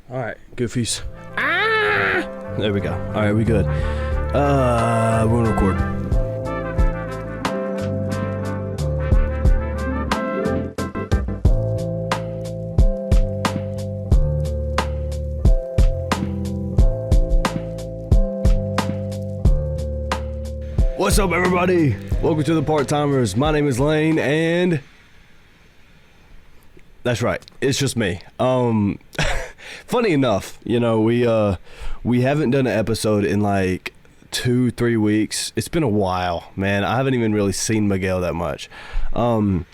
All right, goofies. There we go. All right, we good. We're gonna record. What's up, everybody? Welcome to the Part-Timers. My name is Lane, and that's right, it's just me. Funny enough, you know, we haven't done an episode in like 2-3 weeks. It's been a while, man. I haven't even really seen Miguel that much. Some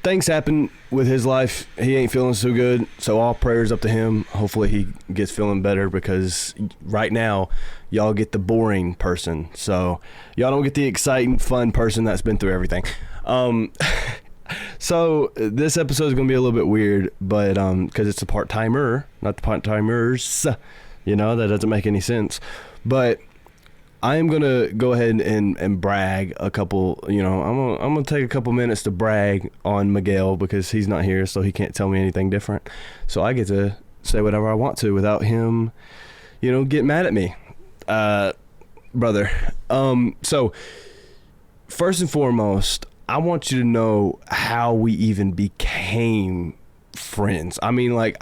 things happen with his life. He ain't feeling so good, so all prayers up to him. Hopefully he gets feeling better, because right now y'all get the boring person, so y'all don't get the exciting, fun person that's been through everything. So this episode is going to be a little bit weird, but because it's a part-timer, not the part-timers, you know, that doesn't make any sense. But I am going to go ahead and brag a couple, you know, I'm going to take a couple minutes to brag on Miguel, because he's not here, so he can't tell me anything different. So I get to say whatever I want to without him, you know, getting mad at me. Brother. So first and foremost, I want you to know how we even became friends. I mean, like,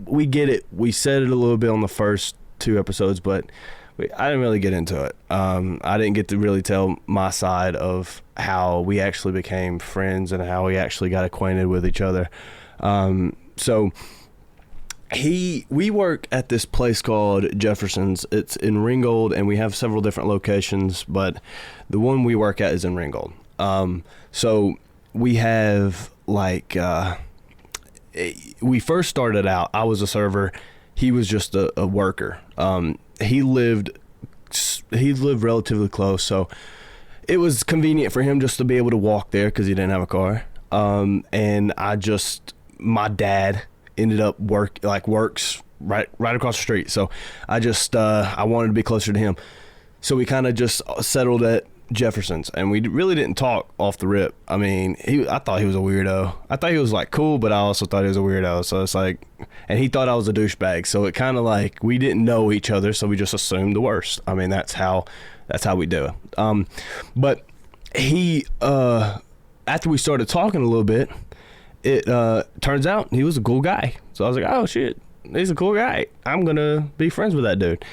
we get it. We said it a little bit on the first 2 episodes, but I didn't really get into it. I didn't get to really tell my side of how we actually became friends and how we actually got acquainted with each other. So we work at this place called Jefferson's. It's in Ringgold, and we have several different locations, but the one we work at is in Ringgold. So we have like, we first started out, I was a server. He was just a worker. He lived relatively close, so it was convenient for him just to be able to walk there, because he didn't have a car. And my dad ended up works right across the street. So I wanted to be closer to him. So we kind of just settled at Jefferson's, and we really didn't talk off the rip. I mean, I thought he was a weirdo. I thought he was like cool, but I also thought he was a weirdo. So it's like, and he thought I was a douchebag. So it kind of like, we didn't know each other, so we just assumed the worst. I mean, that's how we do it. But he, after we started talking a little bit, it turns out he was a cool guy. So I was like, oh shit, he's a cool guy. I'm gonna be friends with that dude.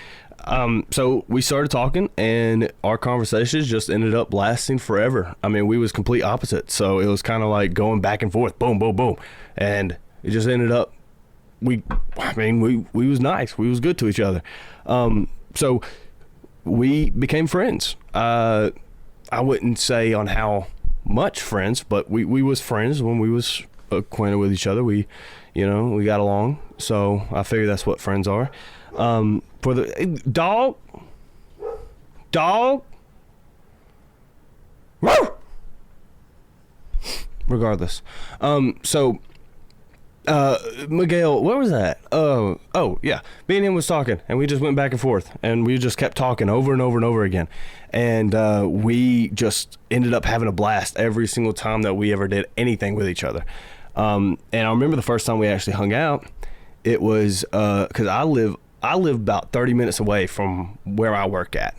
So we started talking, and our conversations just ended up lasting forever. I mean, we was complete opposites, so it was kind of like going back and forth, boom, boom, boom, and it just ended up, we was nice. We was good to each other. So we became friends. I wouldn't say on how much friends, but we was friends when we was acquainted with each other. We got along, so I figure that's what friends are. For the dog, regardless. So Miguel, where was that? Oh yeah, me and him was talking, and we just went back and forth, and we just kept talking over and over and over again, and we just ended up having a blast every single time that we ever did anything with each other. And I remember the first time we actually hung out, it was because I live about 30 minutes away from where I work at.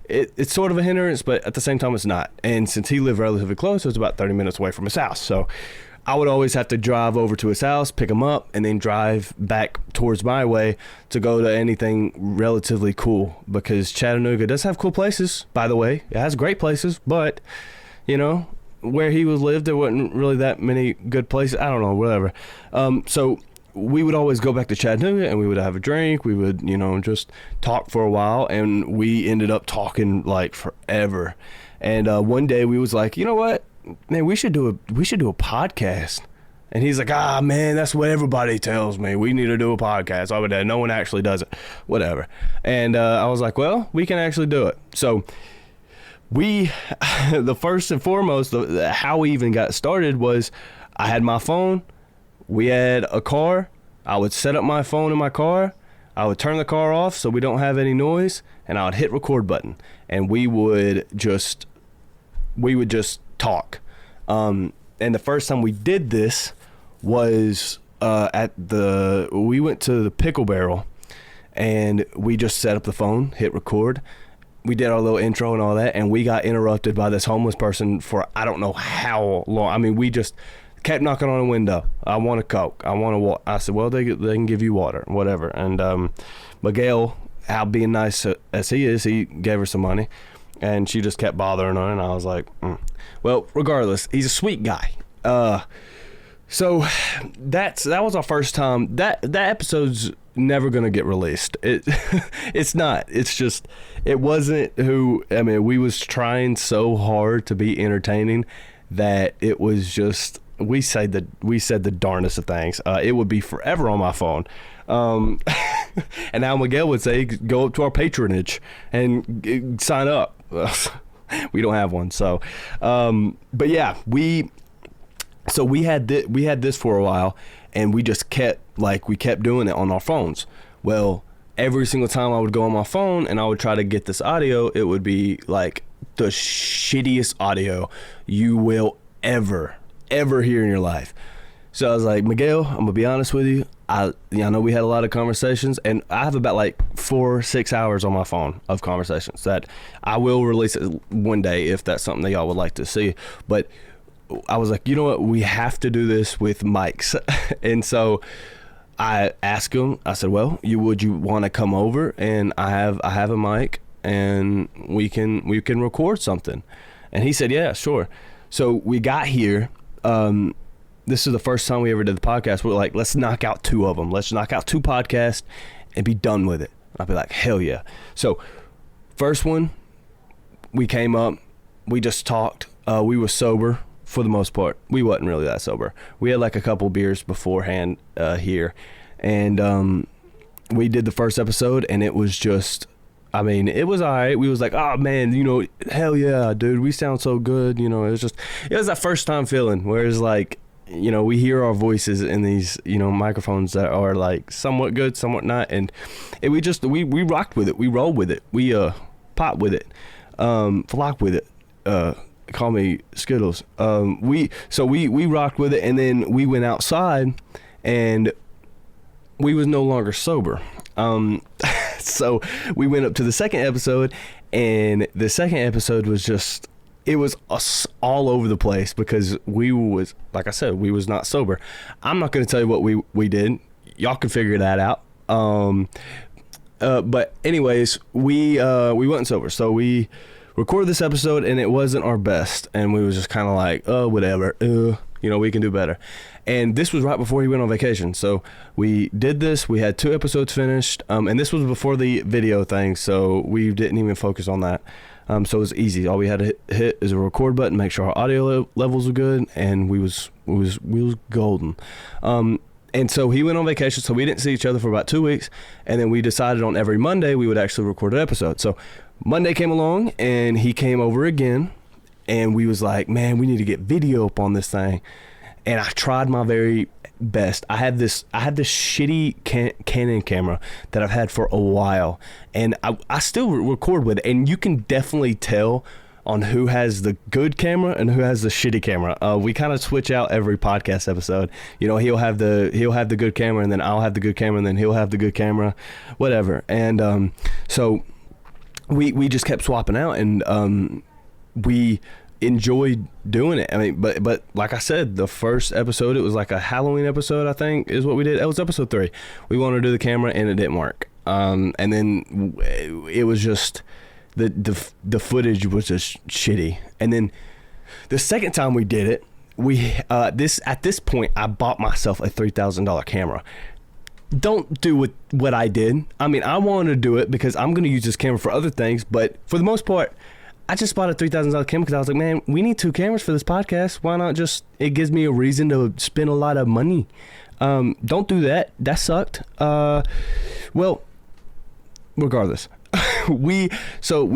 It's sort of a hindrance, but at the same time it's not. And since he lived relatively close, it was about 30 minutes away from his house. So I would always have to drive over to his house, pick him up, and then drive back towards my way to go to anything relatively cool, because Chattanooga does have cool places, by the way. It has great places, but, you know, where he lived, there wasn't really that many good places. I don't know, whatever. So we would always go back to Chattanooga, and we would have a drink. We would, you know, just talk for a while, and we ended up talking like forever. And one day we was like, you know what, man, we should do a podcast. And he's like, man, that's what everybody tells me. We need to do a podcast. I would, no one actually does it, whatever. And I was like, well, we can actually do it. So the first and foremost, how we even got started was, I had my phone. We had a car. I would set up my phone in my car. I would turn the car off so we don't have any noise, and I would hit record button, and we would just talk. And the first time we did this was we went to the Pickle Barrel, and we just set up the phone, hit record. We did our little intro and all that, and we got interrupted by this homeless person for I don't know how long. I mean, we just kept knocking on a window. I want a Coke. I want a water. I said, well, they can give you water, whatever. And Miguel, how being nice as he is, he gave her some money, and she just kept bothering her, and I was like, Well, regardless, he's a sweet guy. So that was our first time. That episode's never gonna get released. It's not. It's just it wasn't who. I mean, we was trying so hard to be entertaining that it was just we said the darndest of things. It would be forever on my phone. And now Miguel would say, go up to our patronage and sign up. We don't have one, so but yeah, we had this for a while, and we just kept doing it on our phones. Well, every single time I would go on my phone and I would try to get this audio, it would be like the shittiest audio you will ever hear in your life. So I was like, Miguel, I'm gonna be honest with you. I know we had a lot of conversations, and I have about like 4-6 hours on my phone of conversations that I will release it one day if that's something that y'all would like to see. But I was like, you know what? We have to do this with mics. And so I asked him, I said, well, would you want to come over? And I have a mic, and we can record something. And he said, yeah, sure. So we got here. This is the first time we ever did the podcast. We're like, let's knock out 2 of them. Let's knock out 2 podcasts and be done with it. I'll be like, hell yeah. So first one, we came up, we just talked. We were sober for the most part. We wasn't really that sober. We had like a couple beers beforehand here. And we did the first episode, and it was just, I mean, it was all right. We was like, oh man, hell yeah, dude, we sound so good. It was that first time feeling, whereas like, we hear our voices in these, microphones that are like somewhat good, somewhat not. And we rocked with it. We rolled with it. We popped with it. Flocked with it. Call me Skittles. We rocked with it, and then we went outside, and we was no longer sober. So we went up to the second episode, and the second episode was just, it was us all over the place because we was, like I said, we was not sober. I'm not going to tell you what we did. Y'all can figure that out. But anyways, we wasn't sober. So we recorded this episode, and it wasn't our best. And we was just kind of like, oh, whatever. We can do better. And this was right before he went on vacation. So we did this. We had 2 episodes finished. And this was before the video thing. So we didn't even focus on that. So it was easy. All we had to hit is a record button, make sure our audio levels were good, and we was golden. And so he went on vacation, so we didn't see each other for about 2 weeks, and then we decided on every Monday we would actually record an episode. So Monday came along, and he came over again, and we was like, man, we need to get video up on this thing. And I tried my very best. I had this shitty Canon camera that I've had for a while, and I still record with it, and you can definitely tell on who has the good camera and who has the shitty camera. We kind of switch out every podcast episode. He'll have the good camera, and then I'll have the good camera, and then he'll have the good camera, whatever. And so we just kept swapping out, and we enjoyed doing it. I mean, but like I said, the first episode, it was like a Halloween episode, I think is what we did. It was episode 3. We wanted to do the camera, and it didn't work. And then it was just the footage was just shitty. And then the second time we did it, at this point I bought myself a $3,000 camera. Don't do what I did. I mean, I wanted to do it because I'm going to use this camera for other things, but for the most part, I just bought a $3,000 camera because I was like, man, we need 2 cameras for this podcast. Why not it gives me a reason to spend a lot of money. Don't do that. That sucked. Well, regardless, we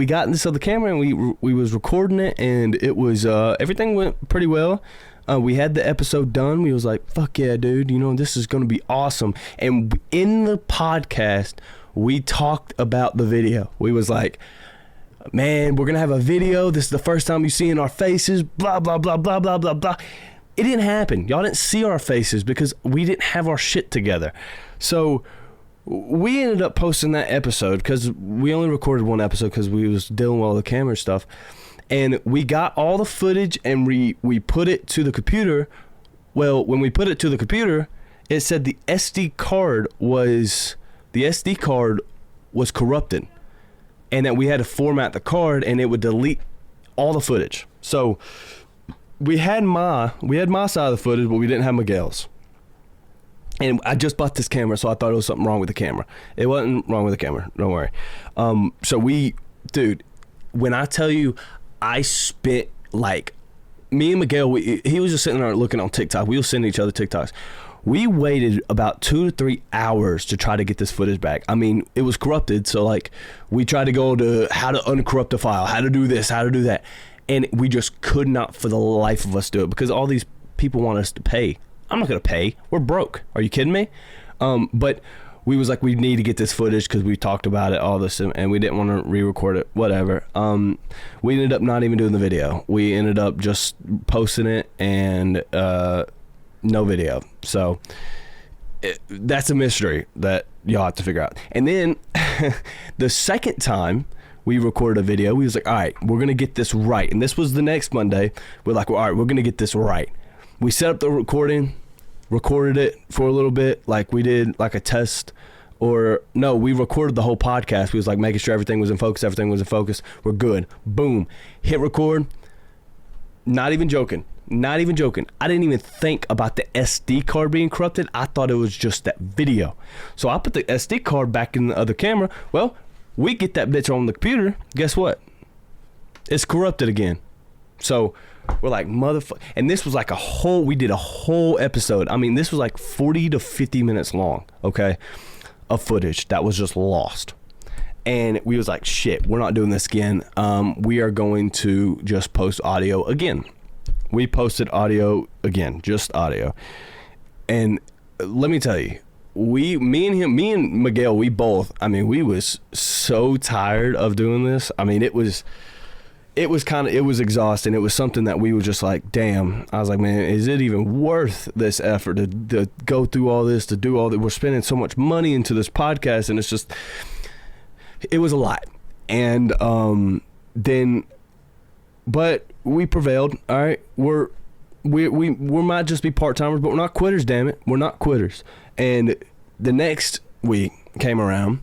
got this other camera, and we was recording it, and it was, everything went pretty well. We had the episode done. We was like, fuck yeah, dude, this is going to be awesome. And in the podcast, we talked about the video. We was like, man, we're going to have a video. This is the first time you see in our faces, blah, blah, blah, blah, blah, blah, blah. It didn't happen. Y'all didn't see our faces because we didn't have our shit together. So we ended up posting that episode because we only recorded one episode because we was dealing with all the camera stuff. And we got all the footage and we put it to the computer. Well, when we put it to the computer, it said the SD card was corrupted, and that we had to format the card and it would delete all the footage. So we had my side of the footage, but we didn't have Miguel's. And I just bought this camera, so I thought it was something wrong with the camera. It wasn't wrong with the camera. Don't worry. Dude, when I tell you, I spent like, me and Miguel, he was just sitting there looking on TikTok. We were sending each other TikToks. We waited about 2 to 3 hours to try to get this footage back. I mean, it was corrupted, so like we tried to go to how to uncorrupt a file, how to do this, how to do that. And we just could not for the life of us do it because all these people want us to pay. I'm not going to pay. We're broke. Are you kidding me? But we was like, we need to get this footage because we talked about it, all this, and we didn't want to re-record it, whatever. We ended up not even doing the video. We ended up just posting it and no video. So that's a mystery that y'all have to figure out. And then the second time we recorded a video, we was like, all right, we're going to get this right. And this was the next Monday. We're like, well, all right, we're going to get this right. We set up the recording, recorded it for a little bit, like we did like a test. Or no, we recorded the whole podcast. We was like making sure everything was in focus. We're good. Boom. Hit record. Not even joking. I didn't even think about the SD card being corrupted. I thought it was just that video. So I put the SD card back in the other camera. Well, we get that bitch on the computer. Guess what? It's corrupted again. So we're like, motherfucker. And this was like we did a whole episode. I mean, this was like 40 to 50 minutes long, okay, of footage that was just lost. And we was like, shit, we're not doing this again. We are going to just post audio again. We posted audio again, just audio. And let me tell you, me and Miguel, we both, I mean, we was so tired of doing this. I mean, it was exhausting. It was something that we were just like, damn. I was like, man, is it even worth this effort to go through all this, to do all that? We're spending so much money into this podcast, and it's just, it was a lot. And but we prevailed. All right, we might just be part-timers, but we're not quitters, damn it. We're not quitters. And the next week came around,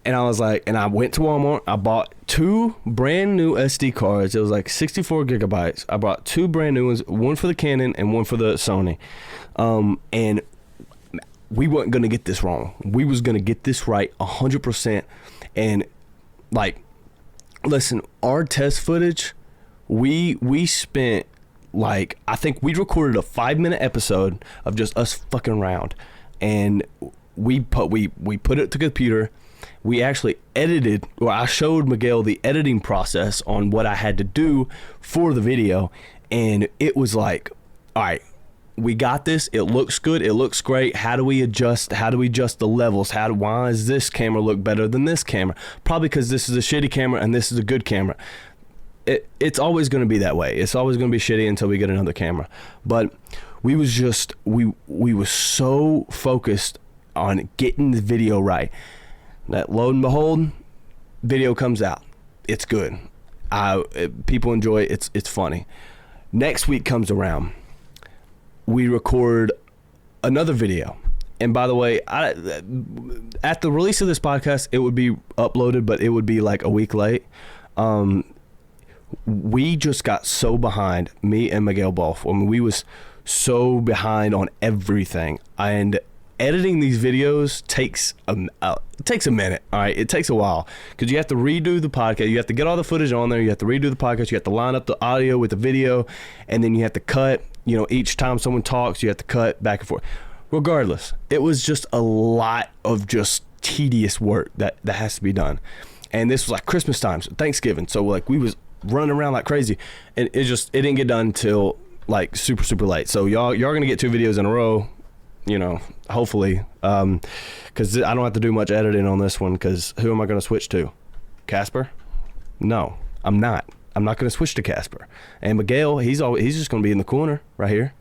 and I was like, and I went to Walmart. I bought 2 brand new SD cards. It was like 64 gigabytes. I bought 2 brand new ones, one for the Canon and one for the Sony. And we weren't going to get this wrong. We was going to get this right 100%. And like, listen, our test footage, we spent like, I think we recorded a 5-minute episode of just us fucking around, and we put it to the computer. We actually edited, or I showed Miguel the editing process on what I had to do for the video, and it was like, all right, we got this. It looks good. It looks great. How do we adjust the levels? Why does this camera look better than this camera? Probably because this is a shitty camera and this is a good camera. It's always going to be that way. It's always going to be shitty until we get another camera. But we was so focused on getting the video right that lo and behold, video comes out. It's good. People enjoy it. It's funny. Next week comes around. We record another video. And by the way, at the release of this podcast, it would be uploaded, but it would be like a week late. We just got so behind, me and Miguel both. I mean, we was so behind on everything. And editing these videos takes a minute, all right? It takes a while because you have to redo the podcast. You have to get all the footage on there. You have to redo the podcast. You have to line up the audio with the video, and then you have to cut. You know, each time someone talks, you have to cut back and forth. Regardless, it was just a lot of just tedious work that has to be done. And this was like Christmas time, so Thanksgiving. So like we was running around like crazy, and it didn't get done until like super late. So y'all gonna get 2 videos in a row, you know, hopefully, because I don't have to do much editing on this one. Because who am I gonna switch to? Casper? No, I'm not. I'm not going to switch to Casper. And Miguel, he's just going to be in the corner right here.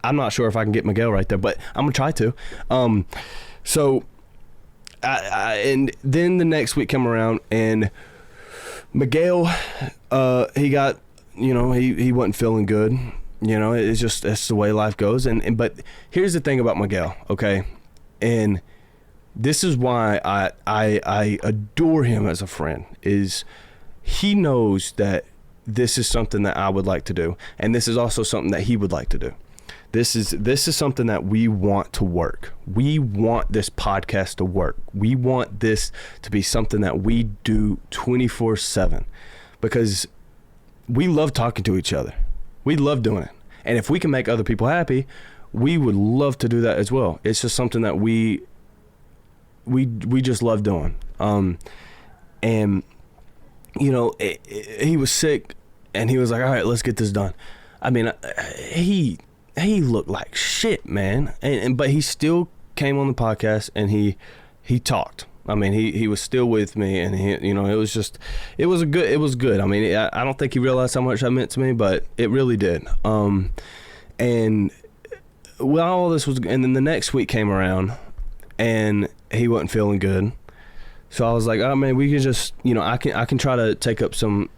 I'm not sure if I can get Miguel right there, but I'm going to try to. So, and then the next week come around, and Miguel, he got, he wasn't feeling good. It's just, that's the way life goes. But here's the thing about Miguel, okay? And this is why I adore him as a friend, is he knows that this is something that I would like to do. And this is also something that he would like to do. This is something that we want to work. We want this podcast to work. We want this to be something that we do 24/7, because we love talking to each other. We love doing it. And if we can make other people happy, we would love to do that as well. It's just something that we just love doing. And he was sick, and he was like, all right, let's get this done. I mean, he looked like shit, man. But he still came on the podcast, and he talked. I mean, he was still with me, and it was good. I mean, I don't think he realized how much that meant to me, but it really did. And well, all this was, and then the next week came around, and he wasn't feeling good. So I was like, oh man, we can just, I can try to take up some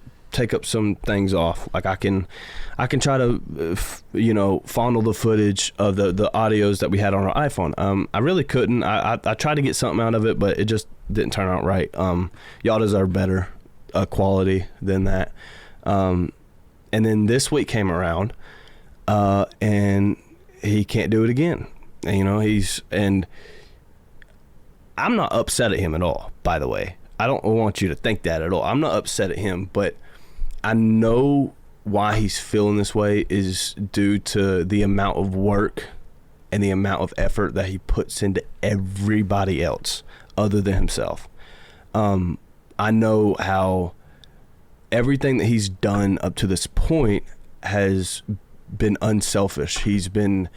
things off. Like I can try to, fondle the footage of the audios that we had on our iPhone. I really couldn't. I tried to get something out of it, but it just didn't turn out right. Y'all deserve better quality than that. And then this week came around, and he can't do it again. And, and I'm not upset at him at all, by the way. I don't want you to think that at all. I'm not upset at him, but I know why he's feeling this way is due to the amount of work and the amount of effort that he puts into everybody else other than himself. I know how everything that he's done up to this point has been unselfish. He's been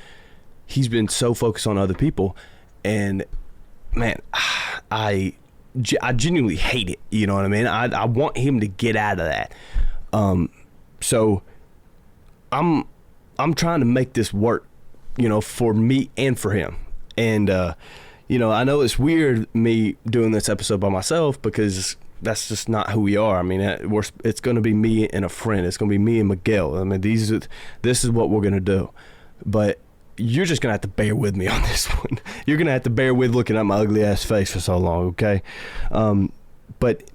so focused on other people, and man, I genuinely hate it. You know what I mean? I want him to get out of that. So I'm trying to make this work, for me and for him. And, I know it's weird me doing this episode by myself, because that's just not who we are. I mean, it's going to be me and a friend. It's going to be me and Miguel. I mean, this is what we're going to do. But you're just going to have to bear with me on this one. You're going to have to bear with looking at my ugly ass face for so long, okay? But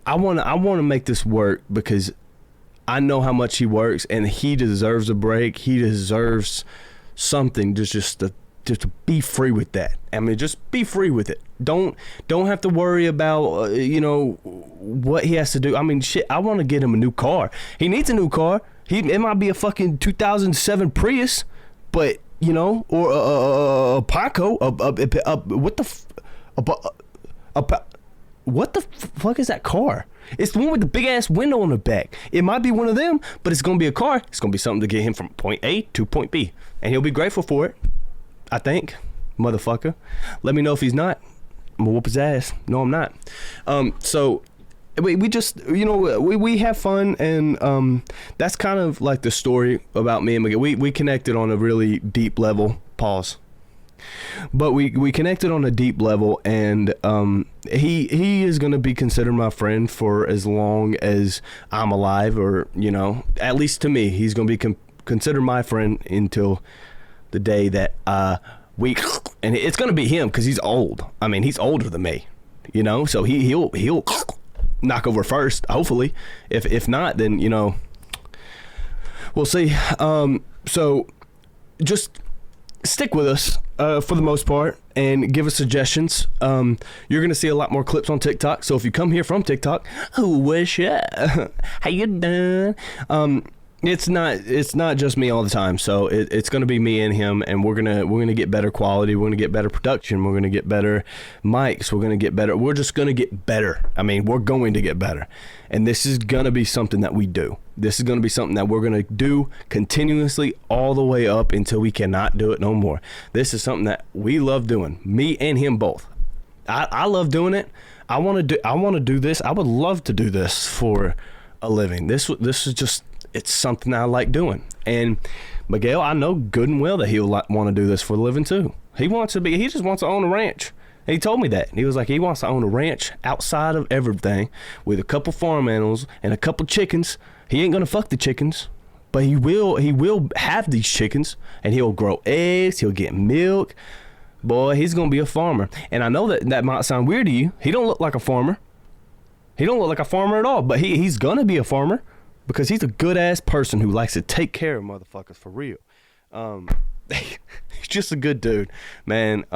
I want to make this work, because I know how much he works, and he deserves a break. He deserves something just to be free with that. I mean, just be free with it. Don't have to worry about what he has to do. I mean, shit, I want to get him a new car. He needs a new car. It might be a fucking 2007 Prius, but or a Paco. What the fuck is that car? It's the one with the big ass window on the back. It might be one of them, but it's gonna be a car. It's gonna be something to get him from point A to point B, and he'll be grateful for it. I think, motherfucker. Let me know if he's not. I'm gonna whoop his ass. No, I'm not. So we just we have fun, and that's kind of like the story about me and Miguel. We connected on a really deep level. Pause. But we connected on a deep level, and he is going to be considered my friend for as long as I'm alive, or at least to me, he's going to be considered my friend until the day that and it's going to be him, because he's old. I mean, he's older than me, so he'll knock over first, hopefully. If not, then we'll see. So just stick with us for the most part, and give us suggestions. You're going to see a lot more clips on TikTok. So if you come here from TikTok, what's up? How you doing? It's not just me all the time. So it's going to be me and him, and we're going to get better quality. We're going to get better production. We're going to get better mics. We're going to get better. We're just going to get better. I mean, we're going to get better. And this is going to be something that we do. This is going to be something that we're going to do continuously all the way up until we cannot do it no more. This is something that we love doing, me and him both. I love doing it. I want to do this. I would love to do this for a living. This is just, it's something I like doing. And Miguel, I know good and well that he'll want to do this for a living too. He just wants to own a ranch. And he told me that. He was like, he wants to own a ranch outside of everything with a couple farm animals and a couple chickens. He ain't going to fuck the chickens, but he will have these chickens, and he'll grow eggs. He'll get milk. Boy, he's going to be a farmer. And I know that might sound weird to you. He don't look like a farmer. He don't look like a farmer at all, but he's going to be a farmer because he's a good-ass person who likes to take care of motherfuckers for real. He's just a good dude, man.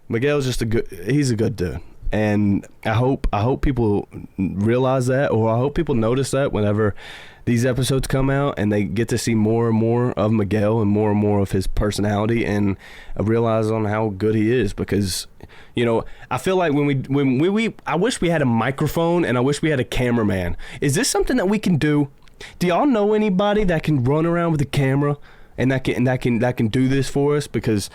Miguel's he's a good dude. And I hope people realize that, or I hope people notice that whenever these episodes come out and they get to see more and more of Miguel and more of his personality, and realize on how good he is. Because, you know, I feel like I wish we had a microphone and I wish we had a cameraman. Is this something that we can do? Do y'all know anybody that can run around with a camera and that can do this for us? Because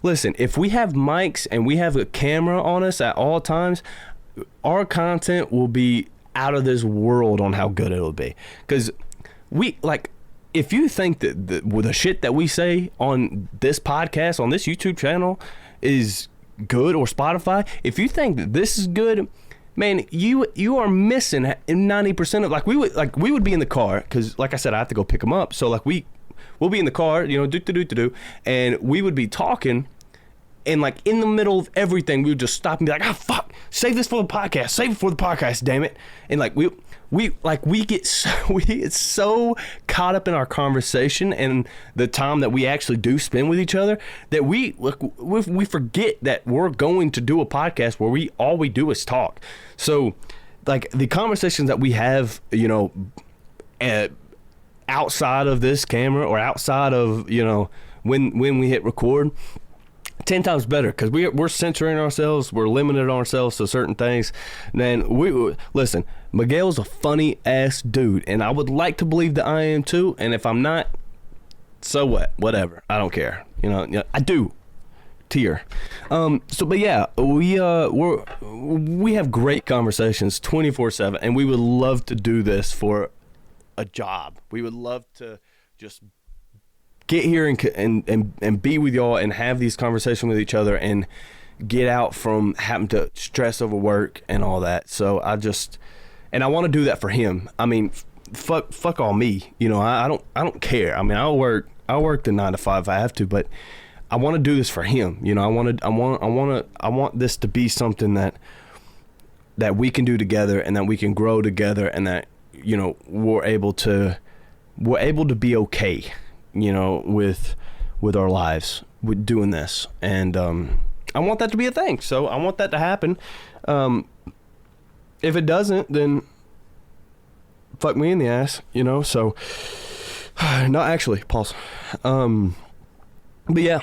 listen, if we have mics and we have a camera on us at all times, our content will be out of this world on how good it'll be. Because if you think that the shit that we say on this podcast, on this YouTube channel is good, or Spotify, if you think that this is good, man, you are missing 90% of, we would be in the car, because like I said, I have to go pick them up. So we'll be in the car, you know, and we would be talking, and like in the middle of everything, we would just stop and be like, "Oh fuck, save this for the podcast, damn it!" And we get so caught up in our conversation and the time that we actually do spend with each other that we forget that we're going to do a podcast where all we do is talk. So, like, the conversations that we have, you know, outside of this camera, or outside of, you know, when we hit record, 10 times better, because we're censoring ourselves, we're limiting ourselves to certain things. Man, listen, Miguel's a funny ass dude, and I would like to believe that I am too. And if I'm not, so what? Whatever, I don't care. You know, I do. Tier. But yeah, we have great conversations 24/7, and we would love to do this for a job. We would love to just get here and be with y'all and have these conversations with each other and get out from having to stress over work and all that. So I want to do that for him. I mean, fuck all me. You know, I don't care. I mean, I'll work the 9 to 5 if I have to, but I want to do this for him. You know, I want this to be something that we can do together, and that we can grow together, and that, you know, we're able to be okay, you know, with our lives, with doing this. And I want that to be a thing. So I want that to happen. If it doesn't, then fuck me in the ass, you know. So not actually, pause. But yeah,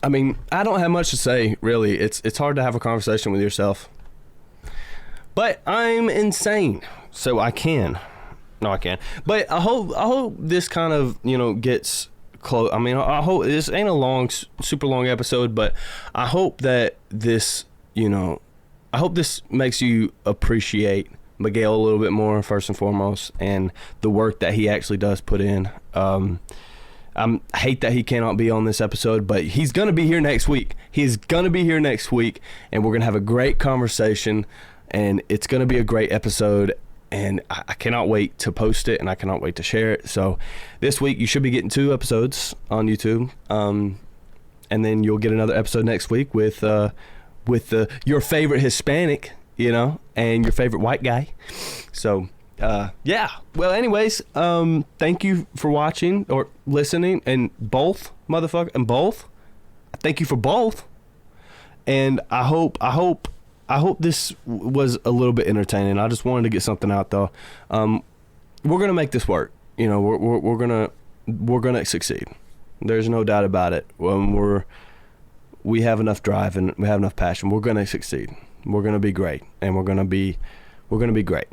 I mean, I don't have much to say, really. It's hard to have a conversation with yourself, but I'm insane, so I can. No, I can't. But I hope this kind of, you know, gets close. I mean, I hope this ain't a super long episode, but I hope that this, you know, I hope this makes you appreciate Miguel a little bit more, first and foremost, and the work that he actually does put in. I hate that he cannot be on this episode, but he's going to be here next week. He's going to be here next week, and we're going to have a great conversation, and it's going to be a great episode. And I cannot wait to post it, and I cannot wait to share it. So this week you should be getting 2 episodes on YouTube, and then you'll get another episode next week with your favorite Hispanic, you know, and your favorite white guy. So yeah. Well, anyways, thank you for watching or listening, and both, motherfucker, and both. Thank you for both, and I hope this was a little bit entertaining. I just wanted to get something out, though. We're gonna make this work. You know, we're gonna succeed. There's no doubt about it. We have enough drive and we have enough passion. We're gonna succeed. We're gonna be great, and we're gonna be great.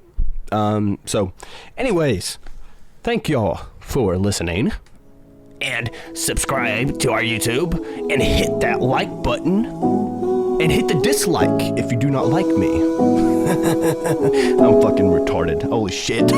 So, anyways, thank y'all for listening, and subscribe to our YouTube and hit that like button. and hit the dislike if you do not like me. I'm fucking retarded. Holy shit.